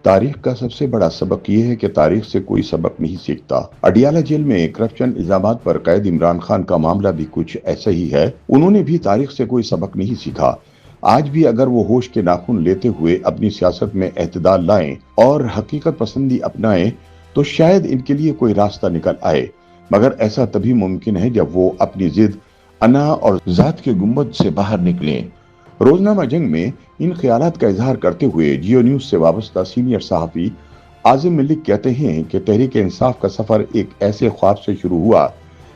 تاریخ کا سب سے بڑا سبق یہ ہے کہ تاریخ سے کوئی سبق نہیں سیکھتا۔ اڈیالہ جیل میں کرپشن الزامات پر قید عمران خان کا معاملہ بھی کچھ ایسا ہی ہے۔ انہوں نے بھی تاریخ سے کوئی سبق نہیں سیکھا۔ آج بھی اگر وہ ہوش کے ناخن لیتے ہوئے اپنی سیاست میں اعتدال لائیں اور حقیقت پسندی اپنائیں تو شاید ان کے لیے کوئی راستہ نکل آئے، مگر ایسا تبھی ممکن ہے جب وہ اپنی ضد، انا اور ذات کے گنبد سے باہر نکلیں۔ روزنامہ جنگ میں ان خیالات کا اظہار کرتے ہوئے جیو نیوز سے وابستہ سینئر صحافی اعظم ملک کہتے ہیں کہ تحریک انصاف کا سفر ایک ایسے خواب سے شروع ہوا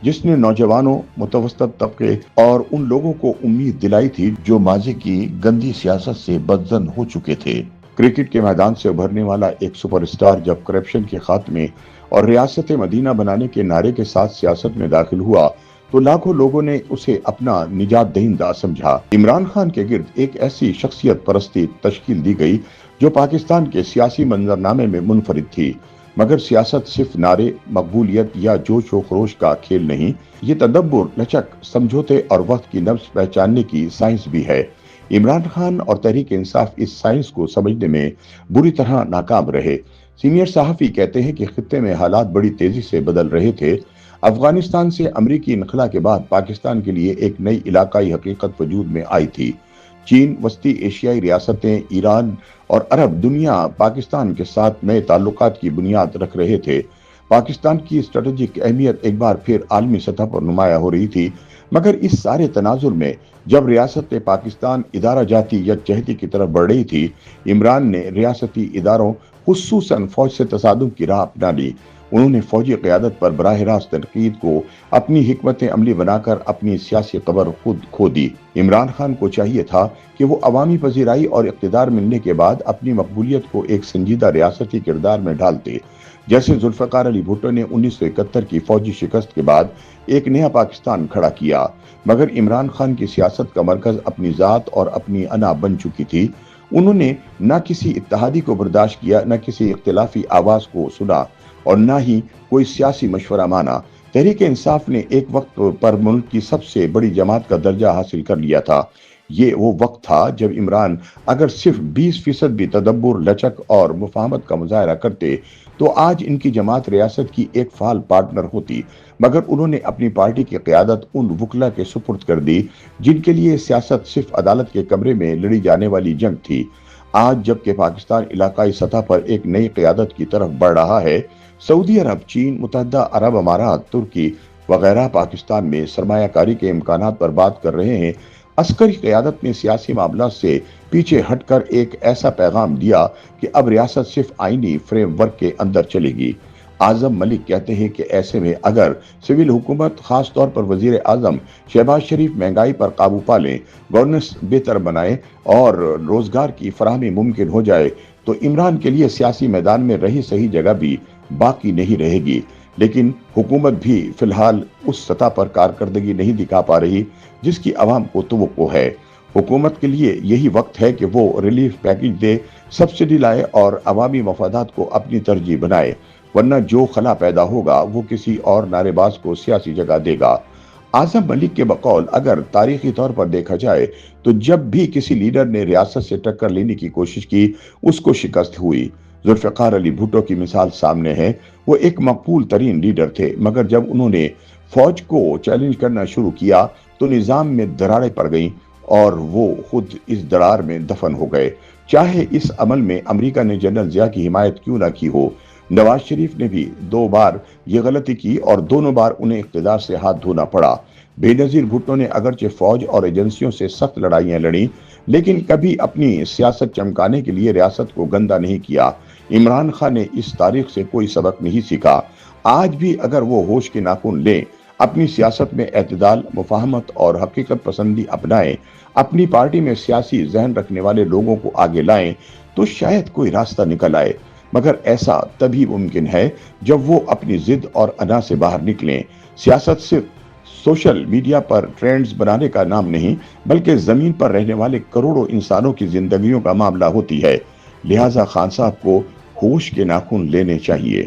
جس نے نوجوانوں، متوسط طبقے اور ان لوگوں کو امید دلائی تھی جو ماضی کی گندی سیاست سے بدزن ہو چکے تھے۔ کرکٹ کے میدان سے ابھرنے والا ایک سپر اسٹار جب کرپشن کے خاتمے اور ریاست مدینہ بنانے کے نعرے کے ساتھ سیاست میں داخل ہوا تو لاکھوں لوگوں نے اسے اپنا نجات دہندہ سمجھا۔ عمران خان کے گرد ایک ایسی شخصیت پرستی تشکیل دی گئی جو پاکستان کے سیاسی منظرنامے میں منفرد تھی، مگر سیاست صرف نعرے، مقبولیت یا جوش و خروش کا کھیل نہیں، یہ تدبر، لچک، سمجھوتے اور وقت کی نبض پہچاننے کی سائنس بھی ہے۔ عمران خان اور تحریک انصاف اس سائنس کو سمجھنے میں بری طرح ناکام رہے۔ سینئر صحافی کہتے ہیں کہ خطے میں حالات بڑی تیزی سے بدل رہے تھے۔ افغانستان سے امریکی انخلا کے بعد پاکستان کے لیے ایک نئی علاقائی حقیقت وجود میں آئی تھی۔ چین، وسطی ایشیائی ریاستیں، ایران اور عرب دنیا پاکستان کے ساتھ نئے تعلقات کی بنیاد رکھ رہے تھے۔ پاکستان کی اسٹریٹجک اہمیت ایک بار پھر عالمی سطح پر نمایاں ہو رہی تھی، مگر اس سارے تناظر میں جب ریاست پاکستان ادارہ جاتی یکجہتی کی طرف بڑھ رہی تھی، عمران نے ریاستی اداروں خصوصاً فوج سے تصادم کی راہ اپنا لی۔ انہوں نے فوجی قیادت پر براہ راست تنقید کو اپنی حکمت عملی بنا کر اپنی سیاسی قبر خود کھو دی۔ عمران خان کو چاہیے تھا کہ وہ عوامی پذیرائی اور اقتدار ملنے کے بعد اپنی مقبولیت کو ایک سنجیدہ ریاستی کردار میں ڈالتے، جیسے ذوالفقار علی بھٹو نے 1971 کی فوجی شکست کے بعد ایک نیا پاکستان کھڑا کیا۔ مگر عمران خان کی سیاست کا مرکز اپنی ذات اور اپنی انا بن چکی تھی۔ انہوں نے نہ کسی اتحادی کو برداشت کیا، نہ کسی اختلافی آواز کو سنا اور نہ ہی کوئی سیاسی مشورہ مانا۔ تحریک انصاف نے ایک وقت پر ملک کی سب سے بڑی جماعت کا درجہ حاصل کر لیا تھا۔ یہ وہ وقت تھا جب عمران اگر صرف 20% بھی تدبر، لچک اور مفاہمت کا مظاہرہ کرتے تو آج ان کی جماعت ریاست کی ایک فعال پارٹنر ہوتی، مگر انہوں نے اپنی پارٹی کی قیادت ان وکلا کے سپرد کر دی جن کے لیے سیاست صرف عدالت کے کمرے میں لڑی جانے والی جنگ تھی۔ آج جبکہ پاکستان علاقائی سطح پر ایک نئی قیادت کی طرف بڑھ رہا ہے، سعودی عرب، چین، متحدہ عرب امارات، ترکی وغیرہ پاکستان میں سرمایہ کاری کے امکانات پر بات کر رہے ہیں۔ عسکری قیادت نے سیاسی معاملات سے پیچھے ہٹ کر ایک ایسا پیغام دیا کہ اب ریاست صرف آئینی فریم ورک کے اندر چلے گی۔ اعظم ملک کہتے ہیں کہ ایسے میں اگر سول حکومت، خاص طور پر وزیر اعظم شہباز شریف مہنگائی پر قابو پا لیں، گورننس بہتر بنائیں اور روزگار کی فراہمی ممکن ہو جائے تو عمران کے لیے سیاسی میدان میں رہی صحیح جگہ بھی باقی نہیں رہے گی۔ لیکن حکومت بھی فی الحال اس سطح پر کارکردگی نہیں دکھا پا رہی جس کی عوام کو توقع ہے۔ حکومت کے لیے یہی وقت ہے کہ وہ ریلیف پیکج دے، سبسڈی لائے اور عوامی مفادات کو اپنی ترجیح بنائے، ورنہ جو خلا پیدا ہوگا وہ کسی اور نعرے باز کو سیاسی جگہ دے گا۔ اعظم ملک کے بقول اگر تاریخی طور پر دیکھا جائے تو جب بھی کسی لیڈر نے ریاست سے ٹکر لینے کی کوشش کی، اس کو شکست ہوئی۔ ذوالفقار علی بھٹو کی مثال سامنے ہے۔ وہ ایک مقبول ترین لیڈر تھے، مگر جب انہوں نے فوج کو چیلنج کرنا شروع کیا تو نظام میں دراڑیں پڑ گئیں اور وہ خود اس دراڑ میں دفن ہو گئے۔ چاہے اس عمل میں امریکہ نے جنرل ضیاء کی حمایت کیوں نہ کی ہو، نواز شریف نے بھی 2 بار یہ غلطی کی اور دونوں بار انہیں اقتدار سے ہاتھ دھونا پڑا۔ بے نظیر بھٹو نے اگرچہ فوج اور ایجنسیوں سے سخت لڑائیاں لڑیں، لیکن کبھی اپنی سیاست چمکانے کے لیے ریاست کو گندا نہیں کیا۔ عمران خان نے اس تاریخ سے کوئی سبق نہیں سیکھا۔ آج بھی اگر وہ ہوش کے ناخن لیں، اپنی سیاست میں اعتدال، مفاہمت اور حقیقت پسندی اپنائیں، اپنی پارٹی میں سیاسی ذہن رکھنے والے لوگوں کو آگے لائیں تو شاید کوئی راستہ نکل آئے، مگر ایسا تبھی ممکن ہے جب وہ اپنی ضد اور انا سے باہر نکلیں۔ سیاست صرف سوشل میڈیا پر ٹرینڈز بنانے کا نام نہیں، بلکہ زمین پر رہنے والے کروڑوں انسانوں کی زندگیوں کا معاملہ ہوتی ہے۔ لہٰذا خان صاحب کو ہوش کے ناخن لینے چاہیے۔